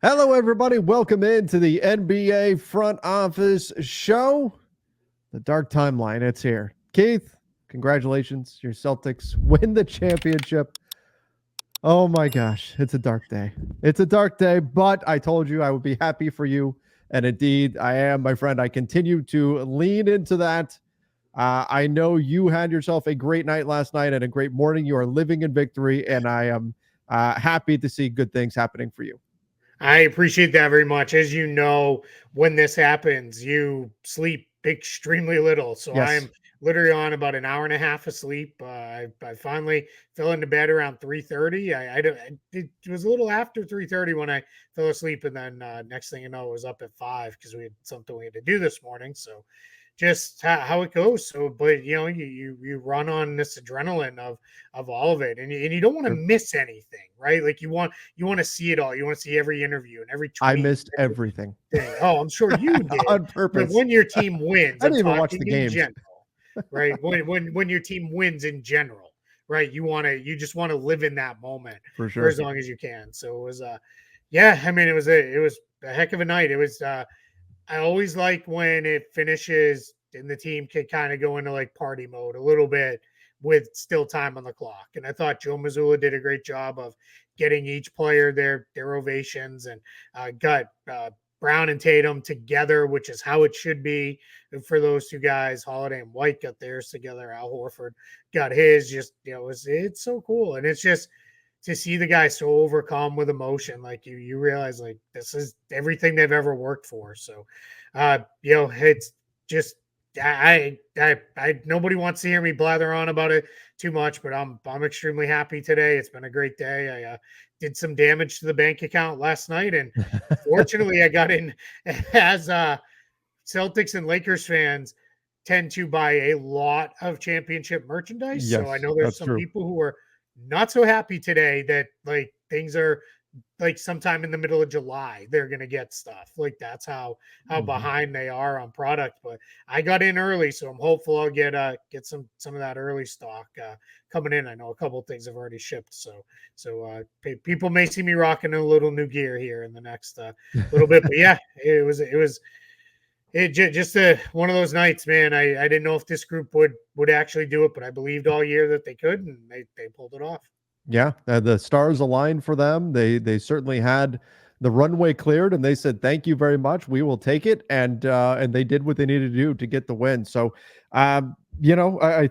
Hello, everybody. Welcome into the NBA Front Office Show. The dark timeline, it's here. Keith, congratulations. Your Celtics win the championship. Oh my gosh, it's a dark day. It's a dark day, but I told you I would be happy for you. And indeed, I am, my friend. I continue to lean into that. I know you had yourself a great night last night and a great morning. You are living in victory, and I am happy to see good things happening for you. I appreciate that very much. As you know, when this happens, you sleep extremely little. So Yes. I'm literally on about an hour and a half of sleep. I finally fell into bed around 3:30. It was a little after 3:30 when I fell asleep, and then next thing you know, I was up at 5 because we had something we had to do this morning. So just how it goes. So, but you run on this adrenaline of all of it, and you don't want to miss anything, right? Like you want to see it all. You want to see every interview and every I tweet, missed everything thing. Oh, I'm sure you did. on But purpose. when your team wins, I I'm didn't even watch talking the in games general, right? When your team wins in general, right? You just want to live in that moment for for sure. as long as you can. So it was yeah, I mean it was a heck of a night. It was I always like when it finishes and the team can kind of go into like party mode a little bit with still time on the clock. And I thought Joe Mazzulla did a great job of getting each player their ovations and got Brown and Tatum together, which is how it should be for those two guys. Holiday and White got theirs together. Al Horford got his. Just it's so cool, and it's just to see the guy so overcome with emotion, like you realize like this is everything they've ever worked for. So, it's just I nobody wants to hear me blather on about it too much, but I'm extremely happy today. It's been a great day. I did some damage to the bank account last night, and fortunately, I got in as Celtics and Lakers fans tend to buy a lot of championship merchandise. So I Yes, know there's that's some true. people who are not so happy today that like things are like sometime in the middle of July they're gonna get stuff. Like that's how Mhm. behind they are on product. But I got in early, so I'm hopeful I'll get some of that early stock coming in. I know a couple of things have already shipped, so people may see me rocking a little new gear here in the next little bit. But yeah, just one of those nights, man. I didn't know if this group would actually do it, but I believed all year that they could, and they pulled it off. Yeah, the stars aligned for them. They certainly had the runway cleared, and they said, "Thank you very much. We will take it." And they did what they needed to do to get the win. So, I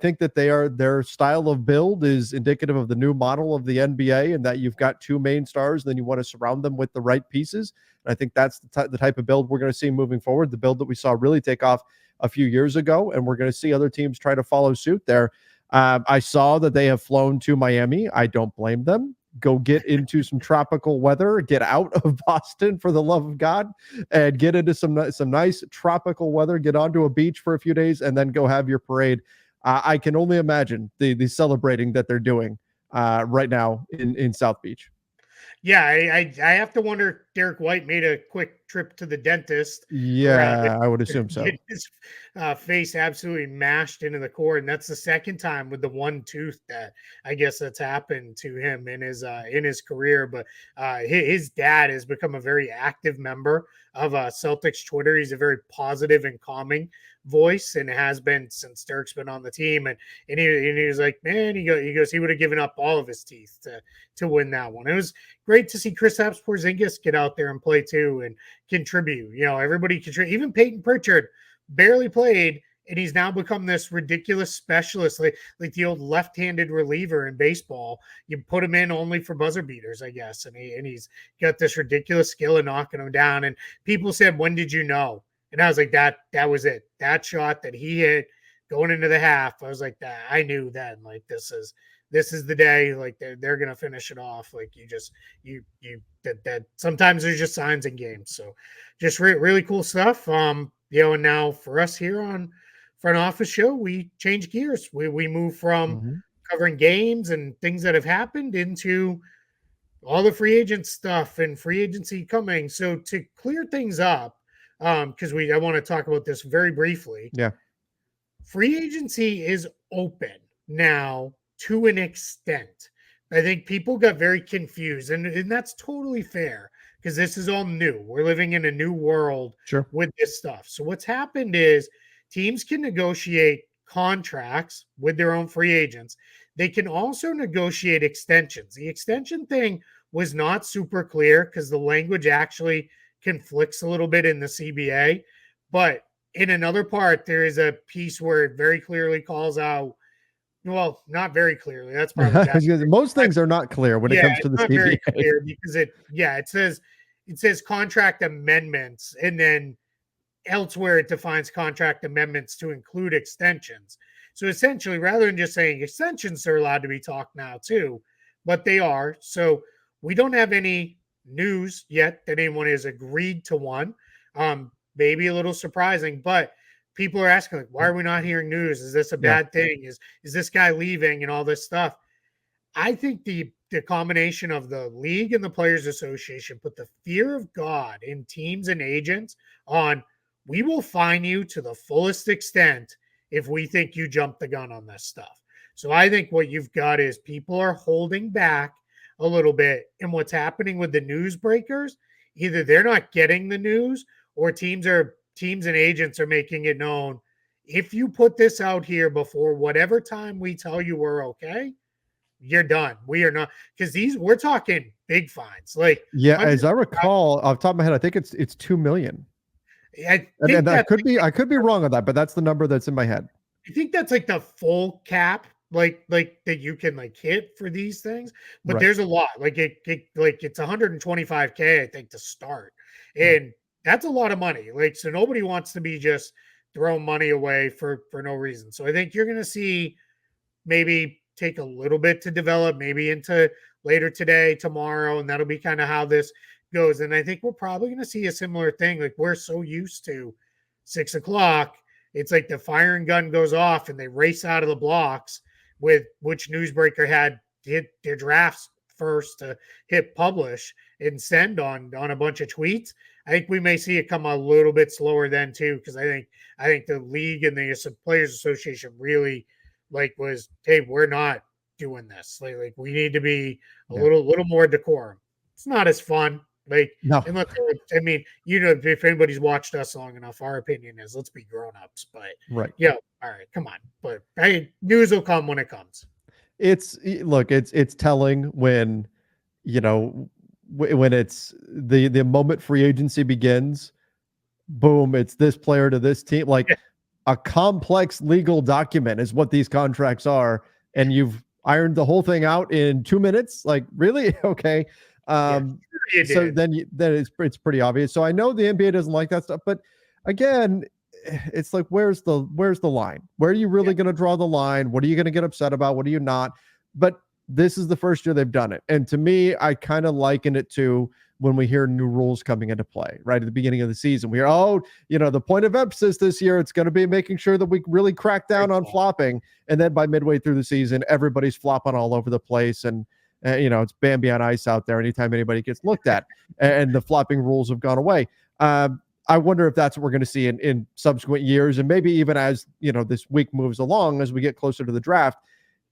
think that their style of build is indicative of the new model of the NBA, and that you've got two main stars, then you want to surround them with the right pieces. And I think that's the type of build we're going to see moving forward. The build that we saw really take off a few years ago, and we're going to see other teams try to follow suit there. I saw that they have flown to Miami. I don't blame them. Go get into some tropical weather. Get out of Boston for the love of God, and get into some nice tropical weather. Get onto a beach for a few days, and then go have your parade. I can only imagine the celebrating that they're doing right now in South Beach. Yeah, I have to wonder if Derek White made a quick trip to the dentist around it Yeah, I would to assume so. get his face absolutely mashed into the core, and that's the second time with the one tooth that I guess that's happened to him in his career. But his dad has become a very active member of Celtics Twitter. He's a very positive and calming voice, and has been since Derek's been on the team. And he was like, man, he would have given up all of his teeth to win that one. It was great to see Kristaps Porzingis get out there and play too and contribute. Everybody contribute. Even Peyton Pritchard barely played, and he's now become this ridiculous specialist, like the old left-handed reliever in baseball. You put him in only for buzzer beaters, I guess, and he's got this ridiculous skill of knocking them down. And people said, "When did you know?" And I was like, "That was it. That shot that he hit going into the half, I was like, that I knew then, like this is the day, like they're gonna finish it off. Like that sometimes there's just signs in games. So just really cool stuff. And now for us here on Front Office Show, we change gears. We move from Mhm. covering games and things that have happened into all the free agent stuff and free agency coming. So to clear things up, because I want to talk about this very briefly. Yeah. Free agency is open now to an extent. I think people got very confused, and that's totally fair because this is all new. We're living in a new world Sure. with this stuff. So what's happened is teams can negotiate contracts with their own free agents. They can also negotiate extensions. The extension thing was not super clear because the language actually conflicts a little bit in the CBA. But in another part, there is a piece where it very clearly calls out, well, not very clearly. That's probably bad. Most things are not clear when it Yeah, comes to it's the not very CBA. clear because it says contract amendments, and then elsewhere it defines contract amendments to include extensions. So essentially, rather than just saying extensions are allowed to be talked now too, but they are. So we don't have any news yet that anyone has agreed to one. Maybe a little surprising, but people are asking, like, why are we not hearing news? Is this a Yeah. bad thing? Is this guy leaving and all this stuff? I think the combination of the league and the players association put the fear of God in teams and agents on, we will fine you to the fullest extent if we think you jumped the gun on this stuff. So I think what you've got is people are holding back a little bit. And what's happening with the newsbreakers, either they're not getting the news or teams and agents are making it known, if you put this out here before whatever time we tell you we're okay, you're done. We are not, because we're talking big fines. Like Yeah, as I 100, recall, off the top of my head, I think it's 2 million. I And think that that's could be, I could be wrong on that, but that's the number that's in my head. I think that's like the full cap, like that you can like hit for these things. But Right. there's a lot. Like it's 125K, I think, to start. Right. And that's a lot of money. Like, so nobody wants to be just throwing money away for no reason. So I think you're gonna see maybe take a little bit to develop, maybe into later today, tomorrow, and that'll be kind of how this goes. And I think we're probably going to see a similar thing. Like, we're so used to 6 o'clock, it's like the firing gun goes off and they race out of the blocks with which newsbreaker had hit their drafts first to hit publish and send on a bunch of tweets. I think we may see it come a little bit slower then too, because I think the league and the players association really was, hey, we're not doing this. Like we need to be a Yeah. little more decorum. It's not as fun. Like, No. and I mean, if anybody's watched us long enough, our opinion is let's be grown ups. But Right. yeah, all right, come on. But news will come when it comes. Look, it's telling when, when it's the moment free agency begins, boom, it's this player to this team. Like, Yeah, a complex legal document is what these contracts are, and you've ironed the whole thing out in 2 minutes. Like, really? Okay. yeah, you So did. then it's pretty obvious. So I know the NBA doesn't like that stuff, but again, it's like, where's the line? Where are you Yeah, really going to draw the line? What are you going to get upset about? What are you not? But this is the first year they've done it, and to me, I kind of liken it to when we hear new rules coming into play right at the beginning of the season. We hear, oh, the point of emphasis this year, it's going to be making sure that we really crack down on flopping. And then by midway through the season, everybody's flopping all over the place. And, it's Bambi on ice out there anytime anybody gets looked at. And the flopping rules have gone away. I wonder if that's what we're going to see in subsequent years. And maybe even as, this week moves along, as we get closer to the draft,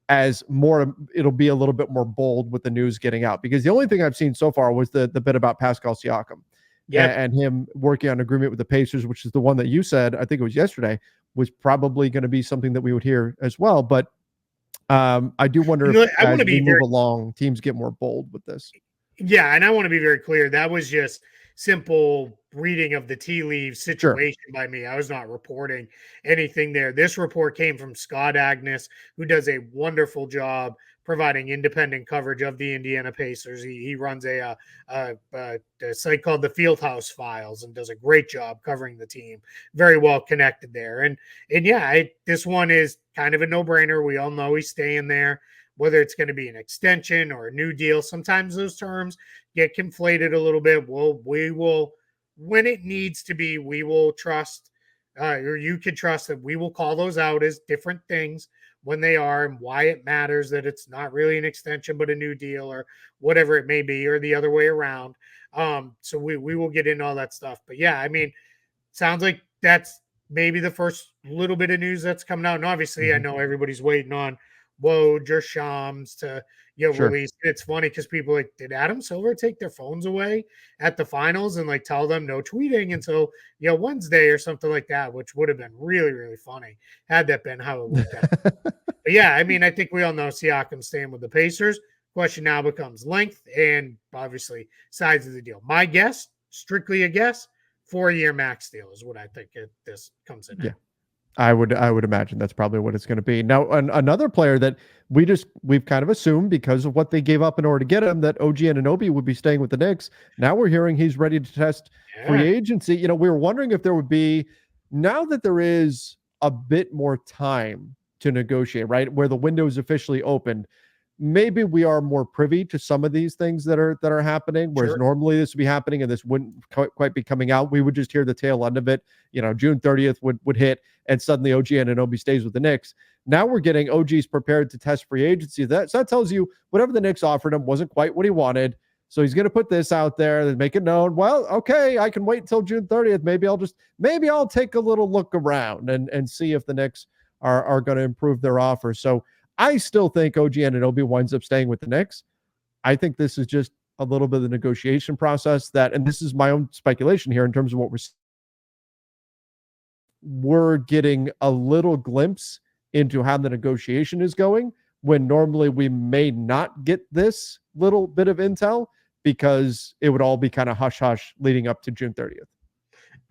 as more, it'll be a little bit more bold with the news getting out, because the only thing I've seen so far was the bit about Pascal Siakam yep. and him working on an agreement with the Pacers, which is the one that you said, I think it was yesterday, was probably going to be something that we would hear as well. But I do wonder if I want as to we be move very along, teams get more bold with this. Yeah, and I want to be very clear. That was just simple reading of the tea leaves Sure. situation by me. I was not reporting anything there. This report came from Scott Agnes, who does a wonderful job providing independent coverage of the Indiana Pacers. He runs a site called the Fieldhouse Files and does a great job covering the team. Very well connected there. And yeah, this one is kind of a no brainer. We all know he's staying there, whether it's going to be an extension or a new deal. Sometimes those terms get conflated a little bit. We will, when it needs to be, we will trust, or you can trust that we will call those out as different things when they are and why it matters that it's not really an extension but a new deal or whatever it may be, or the other way around. So we will get into all that stuff. But yeah, I mean, sounds like that's maybe the first little bit of news that's coming out. And obviously, I Mhm. know everybody's waiting on Woj or Shams to, Sure. released. It's funny because people like, did Adam Silver take their phones away at the finals and like tell them no tweeting until Wednesday or something like that, which would have been really, really funny had that been how it worked out. But yeah, I mean, I think we all know Siakam staying with the Pacers. Question now becomes length and obviously size of the deal. My guess, strictly a guess, 4-year max deal is what I think this comes in Yeah. at. I would imagine that's probably what it's going to be. Now, another player that we've kind of assumed because of what they gave up in order to get him that OG Anunoby would be staying with the Knicks. Now we're hearing he's ready to test free Yeah, agency. We were wondering if there would be, now that there is a bit more time to negotiate, right, where the window is officially opened, maybe we are more privy to some of these things that are happening, whereas sure. normally this would be happening and this wouldn't quite be coming out. We would just hear the tail end of it. June 30th would hit and suddenly OG Anunoby stays with the Knicks. Now we're getting OG's prepared to test free agency. So that tells you whatever the Knicks offered him wasn't quite what he wanted. So he's going to put this out there and make it known. Well, okay, I can wait until June 30th. Maybe I'll take a little look around and see if the Knicks are going to improve their offer. So I still think OG Anunoby winds up staying with the Knicks. I think this is just a little bit of the negotiation process and this is my own speculation here in terms of what we're getting a little glimpse into how the negotiation is going when normally we may not get this little bit of intel because it would all be kind of hush hush leading up to June 30th.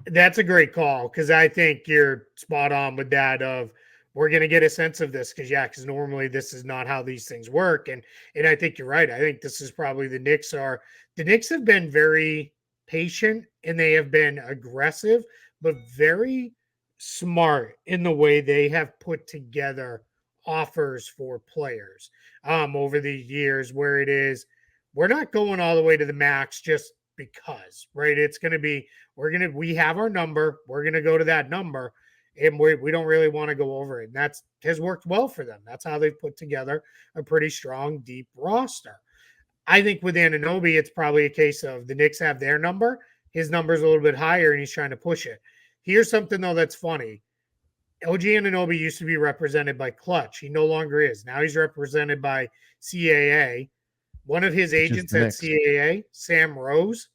That's a great call because I think you're spot on with that. Of we're going to get a sense of this because normally this is not how these things work, and I think you're right. I think this is probably the Knicks have been very patient and they have been aggressive, but very smart in the way they have put together offers for players over the years where it is we're not going all the way to the max just because, right? It's going to be we have our number, we're going to go to that number, and we don't really want to go over it. And that's has worked well for them. That's how they've put together a pretty strong, deep roster. I think with Anunoby, it's probably a case of the Knicks have their number, his number's a little bit higher, and he's trying to push it. Here's something though that's funny. OG Anunoby used to be represented by Clutch. He no longer is. Now he's represented by CAA. One of his Which is agents the at Knicks. CAA, Sam Rose.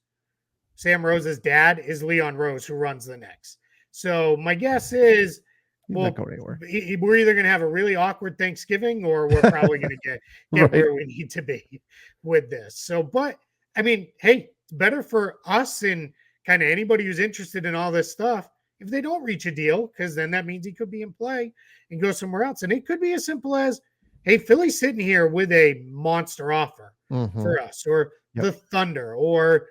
Sam Rose's dad is Leon Rose, who runs the Knicks. So my guess is, He's not well, going anywhere. we're either going to have a really awkward Thanksgiving, or we're probably going to get Right. where we need to be with this. So, but I mean, hey, it's better for us and kind of anybody who's interested in all this stuff if they don't reach a deal, because then that means he could be in play and go somewhere else. And it could be as simple as, hey, Philly's sitting here with a monster offer Mm-hmm. for us, or Yep. the Thunder, or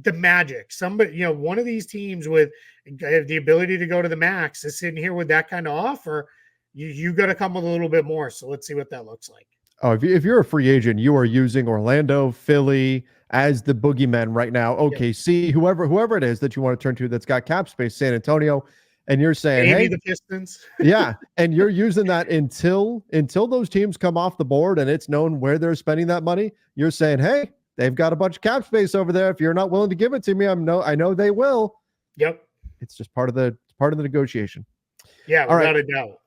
the Magic. Somebody, one of these teams with the ability to go to the max is sitting here with that kind of offer. You got to come with a little bit more. So let's see what that looks like. Oh, if you're a free agent, you are using Orlando, Philly as the boogeyman right now. Yep. OKC, whoever it is that you want to turn to that's got cap space, San Antonio, and you're saying, Maybe hey, the Pistons. yeah, and you're using that until those teams come off the board and it's known where they're spending that money. You're saying, hey, they've got a bunch of cap space over there. If you're not willing to give it to me, I know they will. Yep. It's just part of the negotiation. Yeah, All right. without a doubt.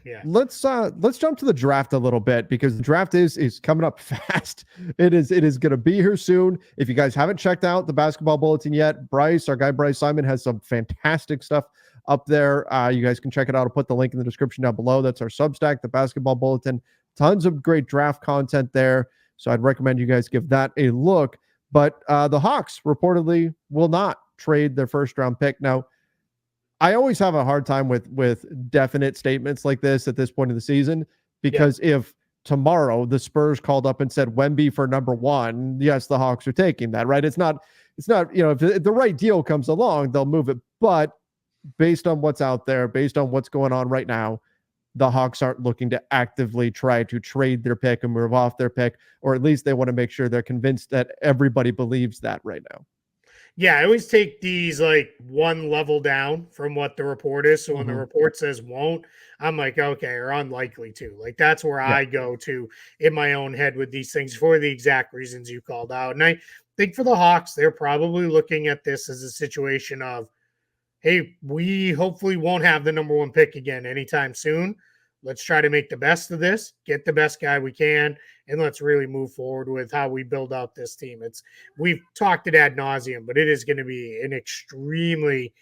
Yeah. Let's jump to the draft a little bit because the draft is coming up fast. It is going to be here soon. If you guys haven't checked out the basketball bulletin yet, our guy Bryce Simon has some fantastic stuff up there. You guys can check it out. I'll put the link in the description down below. That's our Substack, the basketball bulletin. Tons of great draft content there. So I'd recommend you guys give that a look. But the Hawks reportedly will not trade their first round pick. Now, I always have a hard time with definite statements like this at this point in the season, because if tomorrow the Spurs called up and said Wemby for number one, yes, the Hawks are taking that, right? It's not, if the right deal comes along, they'll move it. But based on what's out there, based on what's going on right now, the Hawks aren't looking to actively try to trade their pick and move off their pick, or at least they want to make sure they're convinced that everybody believes that right now. Yeah, I always take these like one level down from what the report is. So when the report says won't, I'm like, okay, or unlikely to. Like that's where I go to in my own head with these things for the exact reasons you called out. And I think for the Hawks, they're probably looking at this as a situation of, hey, we hopefully won't have the number one pick again anytime soon. let's try to make the best of this, get the best guy we can, and let's really move forward with how we build out this team. We've talked it ad nauseum, but it is going to be an extremely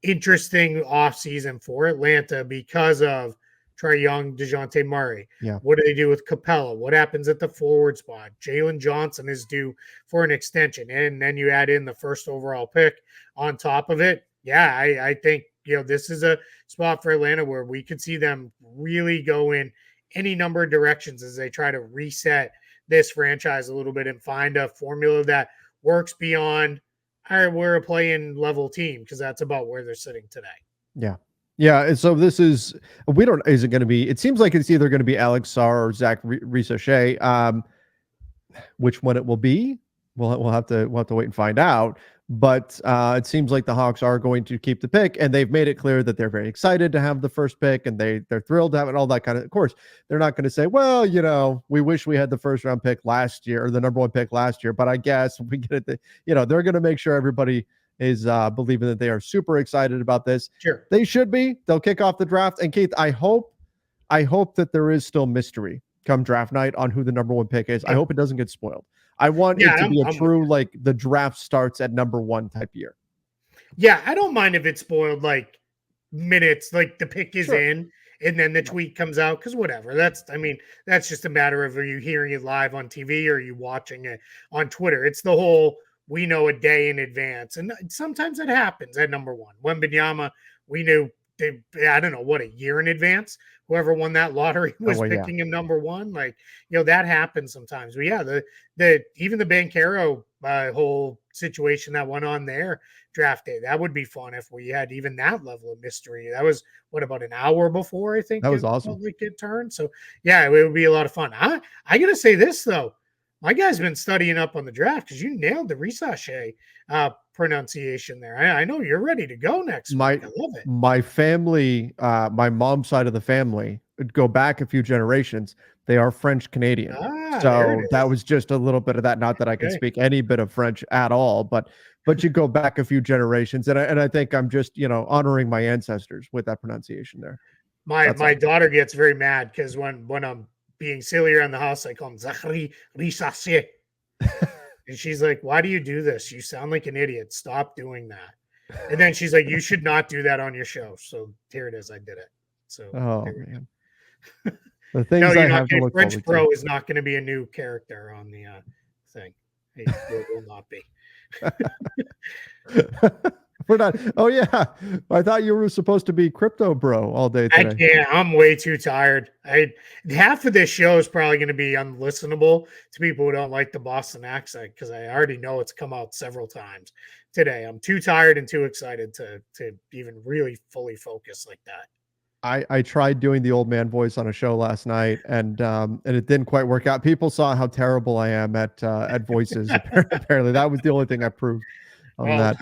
interesting offseason for Atlanta because of Trae Young, DeJounte Murray. Yeah. What do they do with Capella? What happens at the forward spot? Jalen Johnson is due for an extension. And then you add in the first overall pick on top of it. Yeah, I think, this is a spot for Atlanta where we could see them really go in any number of directions as they try to reset this franchise a little bit and find a formula that works beyond, all right, we're a play-in level team, because that's about where they're sitting today. Yeah. Yeah. And so is it going to be, it seems like it's either going to be Alex Sarr or Zach Risochet. Which one it will be, we'll have to wait and find out. But it seems like the Hawks are going to keep the pick, and they've made it clear that they're very excited to have the first pick, and they're thrilled to have it. All that kind of course, they're not going to say, well, we wish we had the first round pick last year or the number one pick last year, but I guess we get it. They're going to make sure everybody is believing that they are super excited about this. Sure, they should be. They'll kick off the draft, and Keith, I hope that there is still mystery come draft night on who the number one pick is. I hope it doesn't get spoiled. I want it to be a true, like, the draft starts at number one type year. Yeah, I don't mind if it's spoiled like minutes, like the pick is in and then the tweet comes out, because whatever. That's just a matter of, are you hearing it live on TV or are you watching it on Twitter? It's the whole, we know a day in advance. And sometimes it happens at number one. Wembanyama, we knew, I don't know, what, a year in advance? Whoever won that lottery was picking him number one. Like, that happens sometimes. But yeah, even the Banchero whole situation that went on there draft day, that would be fun if we had even that level of mystery. That was about an hour before, I think. That was awesome. It turned. So yeah, it would be a lot of fun. I gotta say this though. My guy's been studying up on the draft, because you nailed the Risochet pronunciation there. I know you're ready to go next week. I love it. My family, my mom's side of the family, go back a few generations. They are French Canadian. So that was just a little bit of that. Not that I can speak any bit of French at all, but you go back a few generations, and I think I'm just honoring my ancestors with that pronunciation there. My daughter gets very mad because when I'm being silly around the house, I call him Zachary Risochet. And she's like, why do you do this? You sound like an idiot. Stop doing that. And then she's like, you should not do that on your show. So here it is. I did it. So man. The things I have to look French forward Pro to. is not going to be a new character on the thing. It will not be. We're not. Oh yeah, I thought you were supposed to be Crypto Bro all day today. I can't. I'm way too tired. Half of this show is probably going to be unlistenable to people who don't like the Boston accent, because I already know it's come out several times today. I'm too tired and too excited to even really fully focus like that. I tried doing the old man voice on a show last night, and it didn't quite work out. People saw how terrible I am at voices. Apparently, that was the only thing I proved on that.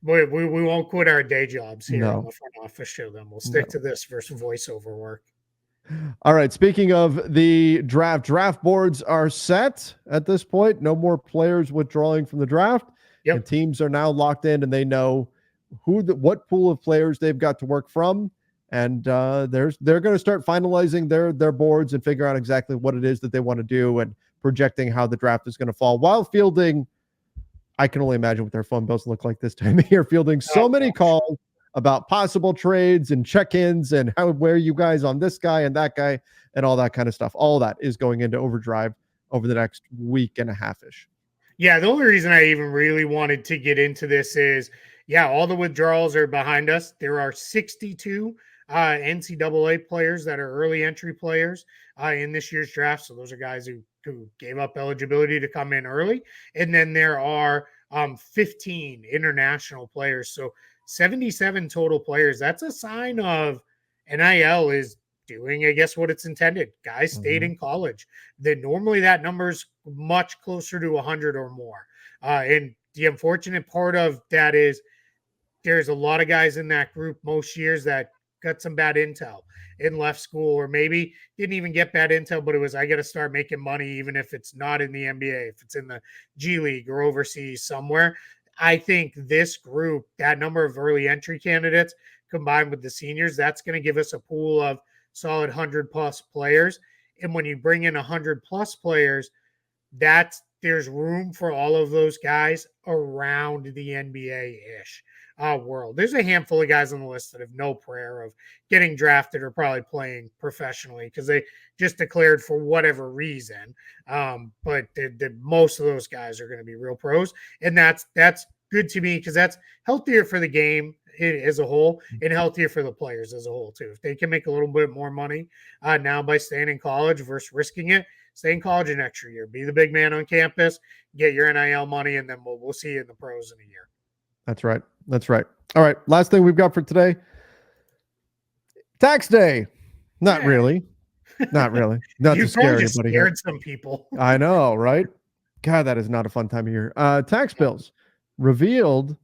We won't quit our day jobs here on the front office show. Then we'll stick to this versus voiceover work. All right. Speaking of the draft boards are set at this point. No more players withdrawing from the draft. Yep. And teams are now locked in, and they know what pool of players they've got to work from. And they're going to start finalizing their boards and figure out exactly what it is that they want to do and projecting how the draft is going to fall, while fielding. I can only imagine what their phone bills look like this time of year, fielding so many calls about possible trades and check-ins and where you guys on this guy and that guy and all that kind of stuff. All that is going into overdrive over the next week and a half-ish. Yeah, the only reason I even really wanted to get into this is, all the withdrawals are behind us. There are 62 NCAA players that are early entry players in this year's draft. So those are guys who gave up eligibility to come in early. And then there are 15 international players. So 77 total players. That's a sign of NIL is doing, I guess, what it's intended. Guys stayed in college. Then normally that number's much closer to 100 or more. And the unfortunate part of that is there's a lot of guys in that group most years that got some bad intel and left school, or maybe didn't even get bad intel, but it was, I got to start making money, even if it's not in the NBA, if it's in the G League or overseas somewhere. I think this group, that number of early entry candidates combined with the seniors, that's going to give us a pool of solid 100+ players. And when you bring in 100+ players, there's room for all of those guys around the NBA-ish world. There's a handful of guys on the list that have no prayer of getting drafted or probably playing professionally because they just declared for whatever reason. But most of those guys are going to be real pros, and that's good to me because that's healthier for the game as a whole and healthier for the players as a whole too. If they can make a little bit more money now by staying in college versus risking it, stay in college an extra year, be the big man on campus, get your NIL money, and then we'll see you in the pros in a year. That's right. That's right. All right. Last thing we've got for today. Tax day. Not really. Not really. Not to scare anybody here. Some people. I know, right? God, that is not a fun time of year. Tax bills revealed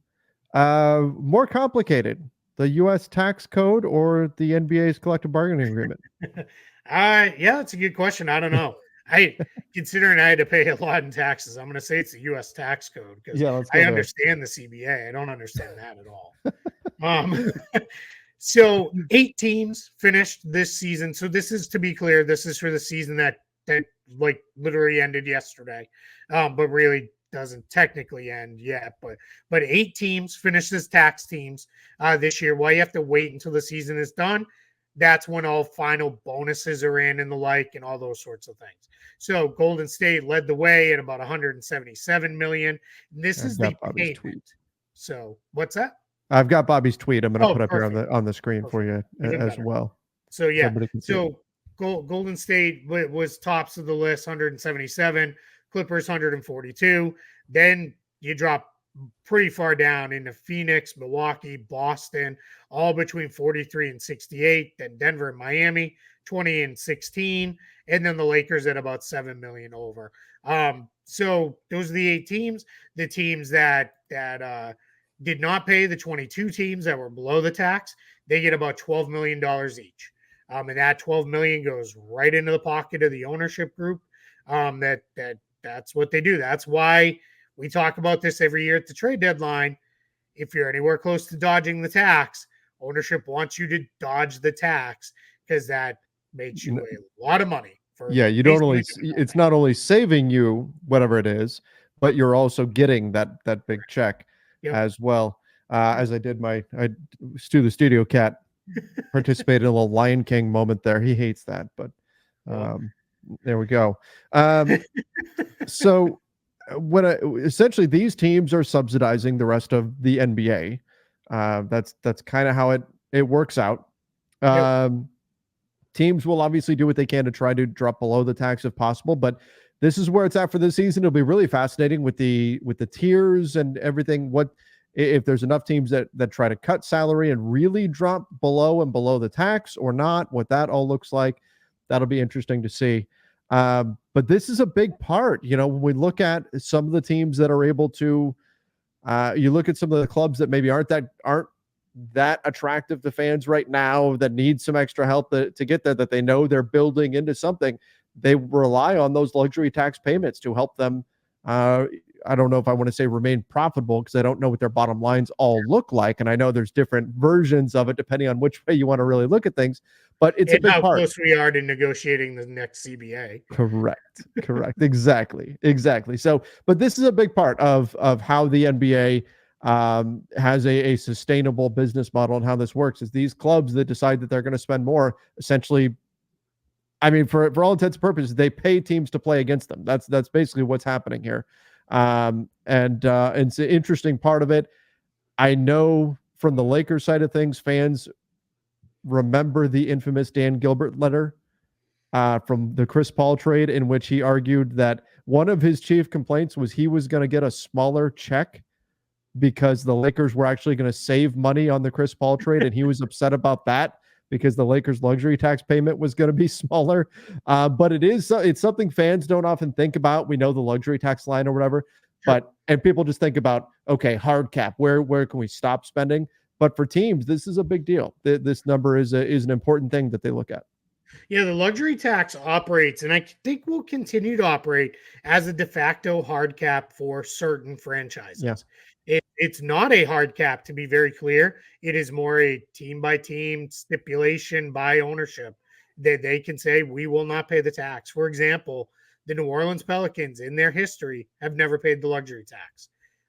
more complicated. The U.S. tax code or the NBA's collective bargaining agreement? Yeah, that's a good question. I don't know. Considering I had to pay a lot in taxes, I'm going to say it's the U.S. tax code because I understand the CBA. I don't understand that at all. So 8 teams finished this season. So this is, to be clear, this is for the season that like literally ended yesterday, but really doesn't technically end yet. But 8 teams finished as tax teams this year. Why you have to wait until the season is done? That's when all final bonuses are in and the like and all those sorts of things. So Golden State led the way at about 177 million. This is the payment. Tweet. So what's that? I've got Bobby's tweet. I'm going to put up here on the screen for you as well. So yeah, so Golden State was tops of the list, 177. Clippers 142. Then you drop pretty far down into Phoenix, Milwaukee, Boston, all between 43 and 68. Then Denver and Miami, 20 and 16. And then the Lakers at about 7 million over. So those are the 8 teams. The teams that did not pay, the 22 teams that were below the tax, they get about $12 million each. And that 12 million goes right into the pocket of the ownership group. That's what they do. That's why we talk about this every year at the trade deadline. If you're anywhere close to dodging the tax, ownership wants you to dodge the tax because that makes you a lot of money. You don't only, it's not only saving you whatever it is, but you're also getting that big check as well. As I did Stu the Studio Cat participated in a little Lion King moment there. He hates that, but there we go. So essentially these teams are subsidizing the rest of the NBA. That's kind of how it works out. Teams will obviously do what they can to try to drop below the tax if possible, but this is where it's at for this season. It'll be really fascinating with the tiers and everything. What if there's enough teams that try to cut salary and really drop below the tax or not, what that all looks like. That'll be interesting to see. But this is a big part. When we look at some of the teams that are able to, you look at some of the clubs that maybe aren't that attractive to fans right now, that need some extra help to get there, that they know they're building into something. They rely on those luxury tax payments to help them. I don't know if I want to say remain profitable because I don't know what their bottom lines all look like. And I know there's different versions of it depending on which way you want to really look at things. But it's a big part. How close we are to negotiating the next CBA. Correct. Exactly. So, but this is a big part of how the NBA has a sustainable business model, and how this works is these clubs that decide that they're going to spend more, essentially, I mean, for all intents and purposes, they pay teams to play against them. That's basically what's happening here. And it's an interesting part of it. I know from the Lakers side of things, fans remember the infamous Dan Gilbert letter from the Chris Paul trade, in which he argued that one of his chief complaints was he was going to get a smaller check because the Lakers were actually going to save money on the Chris Paul trade, and he was upset about that because the Lakers' luxury tax payment was going to be smaller. But it's something fans don't often think about. We know the luxury tax line or whatever, and people just think about, okay, hard cap, where can we stop spending? But for teams, this is a big deal. This number is an important thing that they look at. Yeah, the luxury tax operates, and I think will continue to operate as a de facto hard cap for certain franchises. Yeah. It's not a hard cap, to be very clear. It is more a team by team stipulation by ownership they can say, we will not pay the tax. For example, the New Orleans Pelicans in their history have never paid the luxury tax.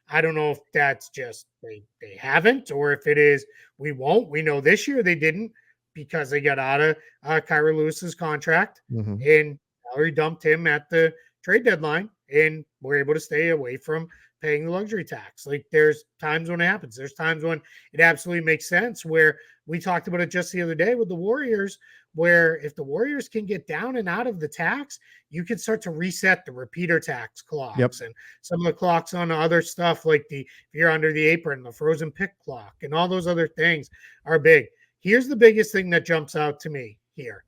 I don't know if that's just they haven't, or if it is we won't. We know this year they didn't because they got out of Kyra Lewis's contract Mhm. and salary dumped him at the trade deadline, and were able to stay away from paying the luxury tax. Like there's times when it happens. There's times when it absolutely makes sense. Where we talked about it just the other day with the Warriors, where if the Warriors can get down and out of the tax, you can start to reset the repeater tax Yep. clocks and some of the clocks on other stuff like the if you're under the apron, the frozen pick clock, and all those other things are big. Here's the biggest thing that jumps out to me here.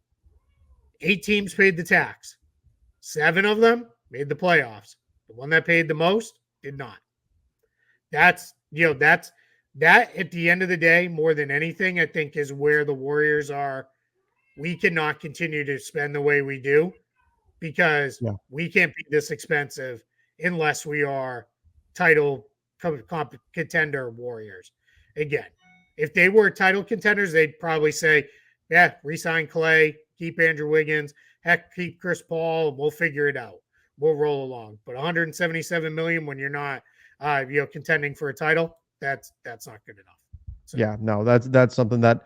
8 teams paid the tax. 7 of them made the playoffs. The one that paid the most did not. That's that at the end of the day, more than anything, I think is where the Warriors are. We cannot continue to spend the way we do because Yeah. we can't be this expensive unless we are title contender Warriors. Again, if they were title contenders, they'd probably say, yeah, resign Clay, keep Andrew Wiggins, heck, keep Chris Paul, and we'll figure it out. We'll roll along. But 177 million when you're not contending for a title, that's not good enough. So Yeah, no, that's something that,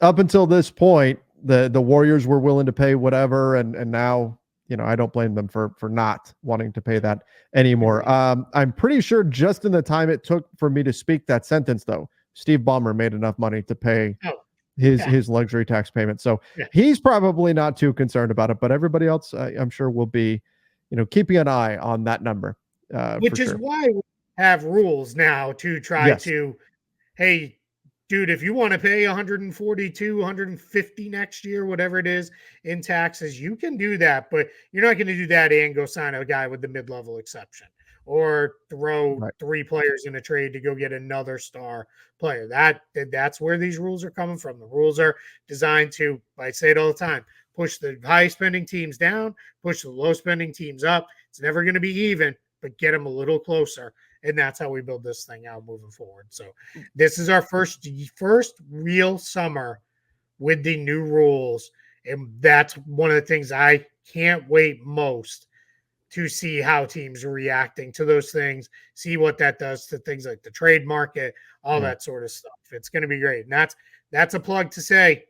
up until this point, the Warriors were willing to pay whatever, and now, I don't blame them for not wanting to pay that anymore. agreed. I'm pretty sure just in the time it took for me to speak that sentence, though, Steve Ballmer made enough money to pay Oh, his yeah. his luxury tax payment. So Yeah. he's probably not too concerned about it, but everybody else, I'm sure, will be, keeping an eye on that number, for Which is sure. why we have rules now to try Yes. to, hey, dude, if you want to pay 142, 150 next year, whatever it is in taxes, you can do that, but you're not going to do that and go sign a guy with the mid-level exception or throw Right. 3 players in a trade to go get another star player. That's where these rules are coming from. The rules are designed to, I say it all the time, push the high spending teams down, push the low spending teams up. It's never going to be even, but get them a little closer. And that's how we build this thing out moving forward. So this is our first real summer with the new rules. And that's one of the things I can't wait most to see how teams are reacting to those things, see what that does to things like the trade market, all Yeah. that sort of stuff. It's going to be great. And that's a plug to say,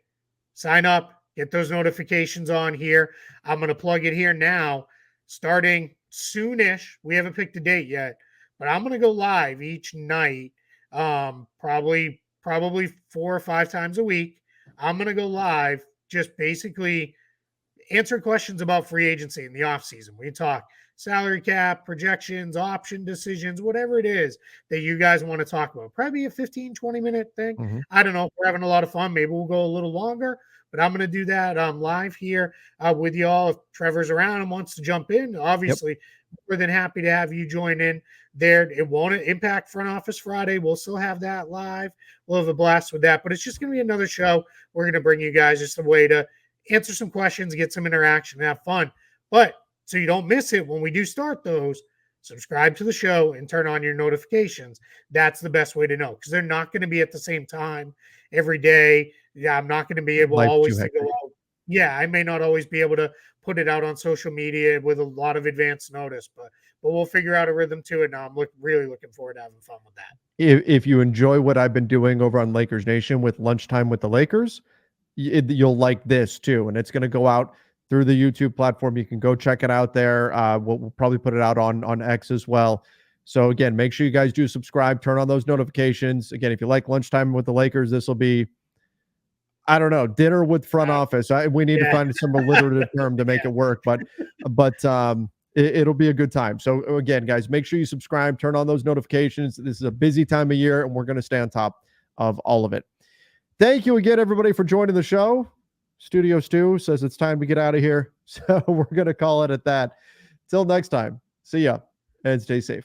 sign up, get those notifications on here. I'm going to plug it here now, starting soonish. We haven't picked a date yet, but I'm going to go live each night, probably 4 or 5 times a week. I'm going to go live, just basically answer questions about free agency in the offseason. We talk salary cap, projections, option decisions, whatever it is that you guys want to talk about. Probably a 15, 20-minute thing. Mhm. I don't know. If we're having a lot of fun. Maybe we'll go a little longer, but I'm going to do that live here with y'all. If Trevor's around and wants to jump in, Yep. obviously, more than happy to have you join in there. It won't impact Front Office Friday. We'll still have that live. We'll have a blast with that, but it's just going to be another show. We're going to bring you guys just a way to answer some questions, get some interaction, have fun. But so you don't miss it when we do start those, subscribe to the show and turn on your notifications. That's the best way to know because they're not going to be at the same time every day. Yeah, I'm not going to be able Life's too always to go hectic. out. Yeah, I may not always be able to put it out on social media with a lot of advance notice, but we'll figure out a rhythm to it. Now I'm really looking forward to having fun with that. If you enjoy what I've been doing over on Lakers Nation with Lunchtime with the Lakers, you'll like this too, and it's going to go out through the YouTube platform. You can go check it out there. We'll probably put it out on X as well. So again, make sure you guys do subscribe, turn on those notifications. Again, if you like Lunchtime with the Lakers, this will be, I don't know, dinner with front office. We need to Yeah, find some alliterative term to make yeah. it work, but it'll be a good time. So again, guys, make sure you subscribe, turn on those notifications. This is a busy time of year, and we're going to stay on top of all of it. Thank you again, everybody, for joining the show. Studio Stu says it's time to get out of here, so we're going to call it at that. Till next time, see ya, and stay safe.